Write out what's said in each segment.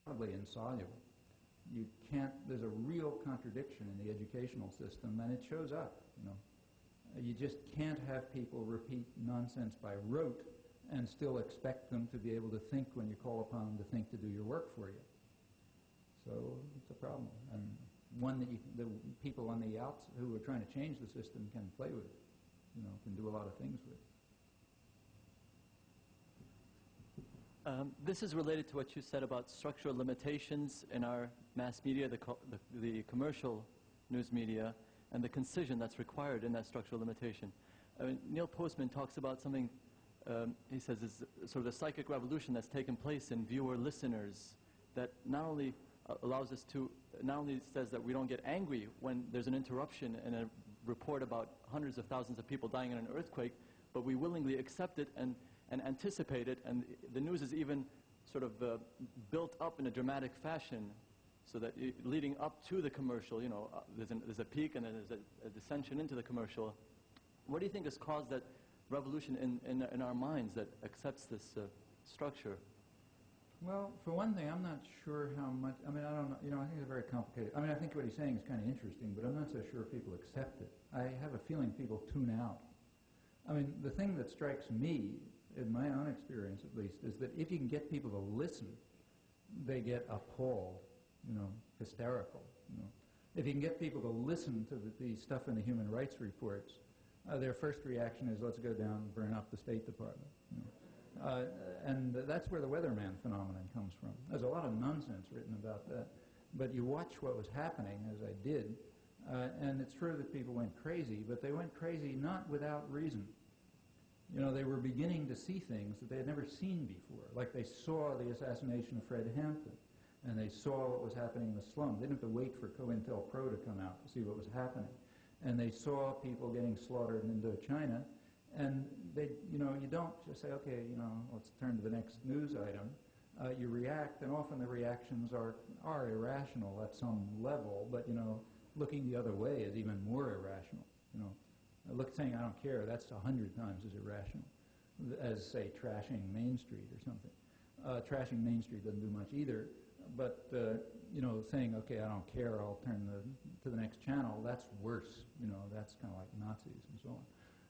probably insoluble. You can't, there's a real contradiction in the educational system, and it shows up, you know. You just can't have people repeat nonsense by rote and still expect them to be able to think when you call upon them to think to do your work for you. So it's a problem, and one that the people on the outs who are trying to change the system can play with, you know, can do a lot of things with. This is related to what you said about structural limitations in our mass media, the commercial news media, and the concision that's required in that structural limitation. Neil Postman talks about something, he says, is sort of the psychic revolution that's taken place in viewer-listeners that not only allows us to, not only says that we don't get angry when there's an interruption in a report about hundreds of thousands of people dying in an earthquake, but we willingly accept it and anticipate it, and the news is even sort of built up in a dramatic fashion, so that leading up to the commercial, you know, there's a peak and then there's a descension into the commercial. What do you think has caused that revolution in our minds that accepts this structure? Well, for one thing, I'm not sure how much, I mean, I don't know, you know, I think it's very complicated. I mean, I think what he's saying is kind of interesting, but I'm not so sure people accept it. I have a feeling people tune out. I mean, the thing that strikes me, in my own experience at least, is that if you can get people to listen, they get appalled, you know, hysterical, you know. If you can get people to listen to the stuff in the human rights reports, their first reaction is, let's go down and burn up the State Department, you know. And that's where the weatherman phenomenon comes from. There's a lot of nonsense written about that, but you watch what was happening, as I did, and it's true that people went crazy, but they went crazy not without reason. You know, they were beginning to see things that they had never seen before, like they saw the assassination of Fred Hampton, and they saw what was happening in the slums. They didn't have to wait for COINTELPRO to come out to see what was happening. And they saw people getting slaughtered in Indochina, and they, you know, you don't just say, okay, you know, let's turn to the next news item. You react, and often the reactions are irrational at some level, but, you know, looking the other way is even more irrational, you know. Saying I don't care, that's 100 times as irrational as, say, trashing Main Street or something. Trashing Main Street doesn't do much either, but, you know, saying, okay, I don't care, I'll turn to the next channel, that's worse. You know, that's kind of like Nazis and so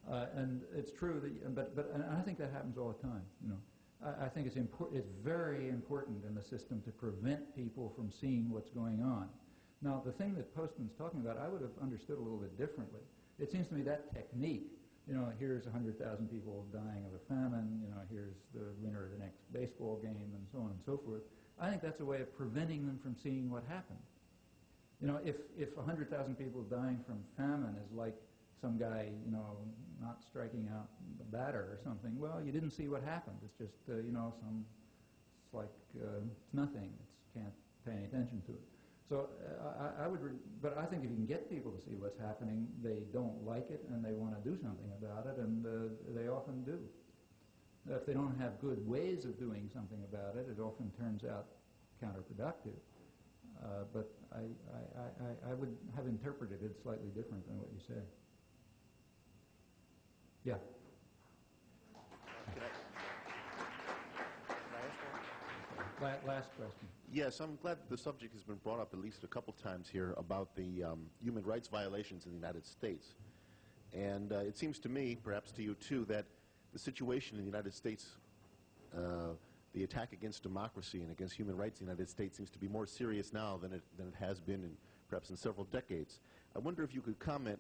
on. And it's true that, and I think that happens all the time, you know. I think it's very important in the system to prevent people from seeing what's going on. Now, the thing that Postman's talking about, I would have understood a little bit differently. It seems to me that technique, you know, here's 100,000 people dying of a famine, you know, here's the winner of the next baseball game, and so on and so forth. I think that's a way of preventing them from seeing what happened. You know, if 100,000 people dying from famine is like some guy, you know, not striking out the batter or something, well, you didn't see what happened. It's just, you know, it's like, it's nothing. Can't pay any attention to it. So but I think if you can get people to see what's happening, they don't like it and they want to do something about it, and they often do. If they don't have good ways of doing something about it, it often turns out counterproductive. But I would have interpreted it slightly different than what you say. Yeah. Can I ask one? Last question. Yes, I'm glad the subject has been brought up at least a couple times here about the human rights violations in the United States. And it seems to me, perhaps to you too, that the situation in the United States, the attack against democracy and against human rights in the United States seems to be more serious now than it has been perhaps in several decades. I wonder if you could comment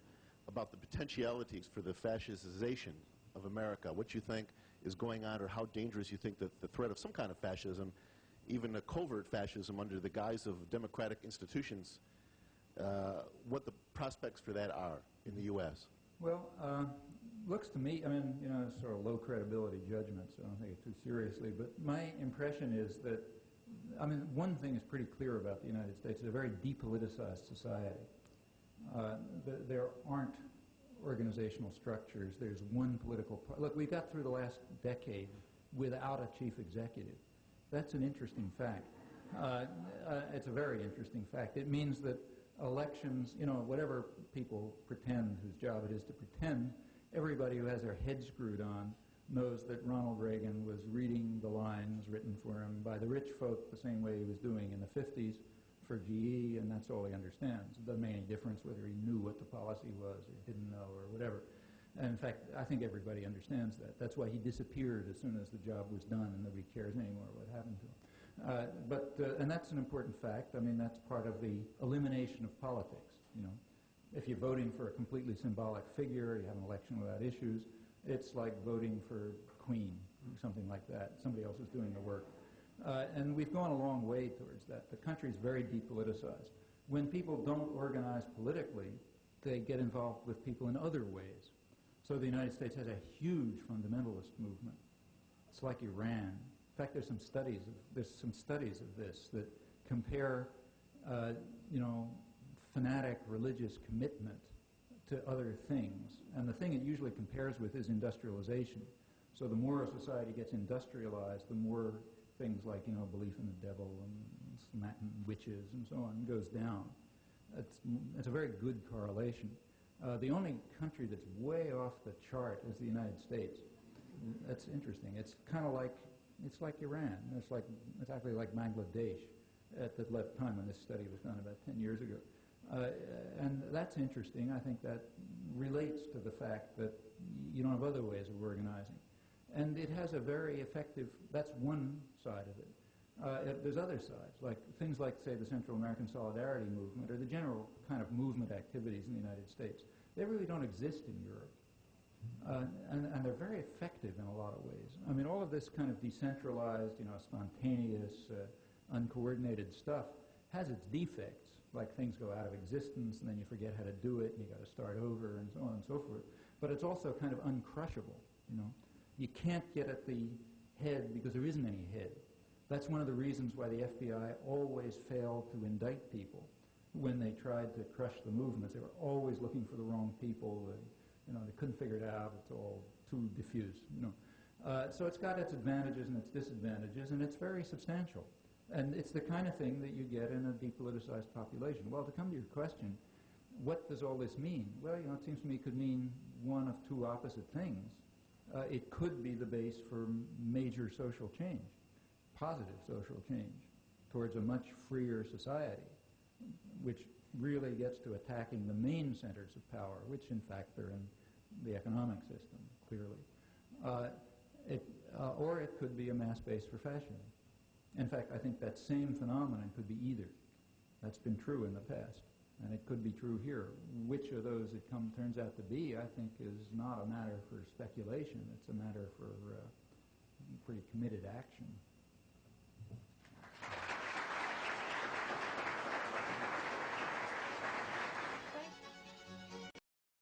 about the potentialities for the fascization of America, what you think is going on, or how dangerous you think that the threat of some kind of fascism, even a covert fascism under the guise of democratic institutions, what the prospects for that are in the U.S. Well, looks to me, I mean, you know, sort of low credibility judgment, so I don't take it too seriously, but my impression is that, I mean, one thing is pretty clear about the United States. It's a very depoliticized society. There aren't organizational structures. There's one political party. Look, we got through the last decade without a chief executive. That's an interesting fact. It's a very interesting fact. It means that elections, you know, whatever people pretend, whose job it is to pretend, everybody who has their head screwed on knows that Ronald Reagan was reading the lines written for him by the rich folk the same way he was doing in the 50s for GE, and that's all he understands. It doesn't make any difference whether he knew what the policy was or didn't know or whatever. And in fact, I think everybody understands that. That's why he disappeared as soon as the job was done, and nobody cares anymore what happened to him. And that's an important fact. I mean, that's part of the elimination of politics, you know. If you're voting for a completely symbolic figure, you have an election without issues, it's like voting for Queen, or something like that. Somebody else is doing the work. And we've gone a long way towards that. The country's very depoliticized. When people don't organize politically, they get involved with people in other ways. So the United States has a huge fundamentalist movement. It's like Iran. In fact, there's some studies of this that compare, fanatic religious commitment to other things. And the thing it usually compares with is industrialization. So the more a society gets industrialized, the more things like, belief in the devil and witches and so on goes down. It's a very good correlation. The only country that's way off the chart is the United States. That's interesting. It's kind of like, it's like Iran. It's actually like Bangladesh at the time when this study was done about 10 years ago. And that's interesting. I think that relates to the fact that you don't have other ways of organizing. And it has a very effective, that's one side of it. There's other sides, like things like, say, the Central American Solidarity Movement or the general kind of movement activities in the United States. They really don't exist in Europe. And they're very effective in a lot of ways. I mean, all of this kind of decentralized, spontaneous, uncoordinated stuff has its defects, like things go out of existence and then you forget how to do it and you got to start over and so on and so forth. But it's also kind of uncrushable, You can't get at the head because there isn't any head. That's one of the reasons why the FBI always failed to indict people when they tried to crush the movements. They were always looking for the wrong people. They couldn't figure it out. It's all too diffuse. So it's got its advantages and its disadvantages, and it's very substantial. And it's the kind of thing that you get in a depoliticized population. Well, to come to your question, what does all this mean? Well, it seems to me it could mean one of two opposite things. It could be the base for major social change, positive social change, towards a much freer society, which really gets to attacking the main centers of power, which in fact are in the economic system, clearly. Or it could be a mass base for fascism. In fact, I think that same phenomenon could be either. That's been true in the past, and it could be true here. Which of those it turns out to be, I think, is not a matter for speculation. It's a matter for pretty committed action.